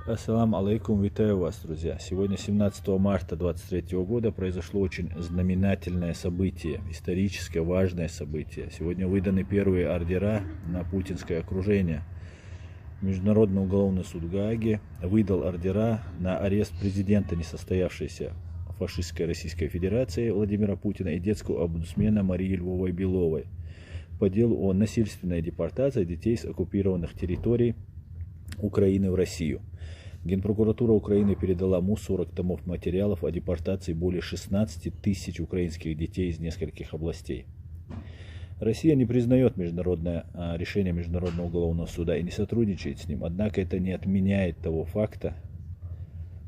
Ассаламу алейкум, витаю вас, друзья. Сегодня, 17 марта 2023 года, произошло очень знаменательное событие, историческое важное событие. Сегодня выданы первые ордера на путинское окружение. Международный уголовный суд в Гааге выдал ордера на арест президента несостоявшейся фашистской Российской Федерации Владимира Путина и детского омбудсмена Марии Львовой-Беловой по делу о насильственной депортации детей с оккупированных территорий Украины в Россию. Генпрокуратура Украины передала МУ 40 томов материалов о депортации более 16 тысяч украинских детей из нескольких областей. Россия не признает решение Международного уголовного суда и не сотрудничает с ним, однако это не отменяет того факта,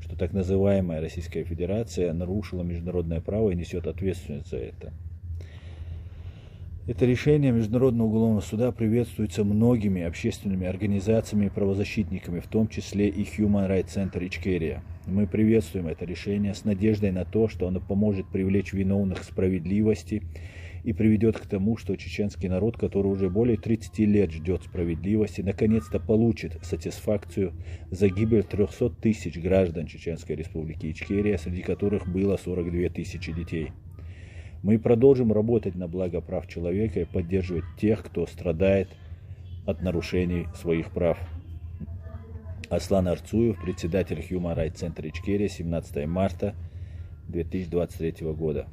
что так называемая Российская Федерация нарушила международное право и несет ответственность за это. Это решение Международного уголовного суда приветствуется многими общественными организациями и правозащитниками, в том числе и Human Rights Center Ичкерия. Мы приветствуем это решение с надеждой на то, что оно поможет привлечь виновных к справедливости и приведет к тому, что чеченский народ, который уже более 30 лет ждет справедливости, наконец-то получит сатисфакцию за гибель 300 тысяч граждан Чеченской Республики Ичкерия, среди которых было 42 тысячи детей. Мы продолжим работать на благо прав человека и поддерживать тех, кто страдает от нарушений своих прав. Аслан Арцуев, председатель Human Rights Center Ичкерия, 17 марта 2023 года.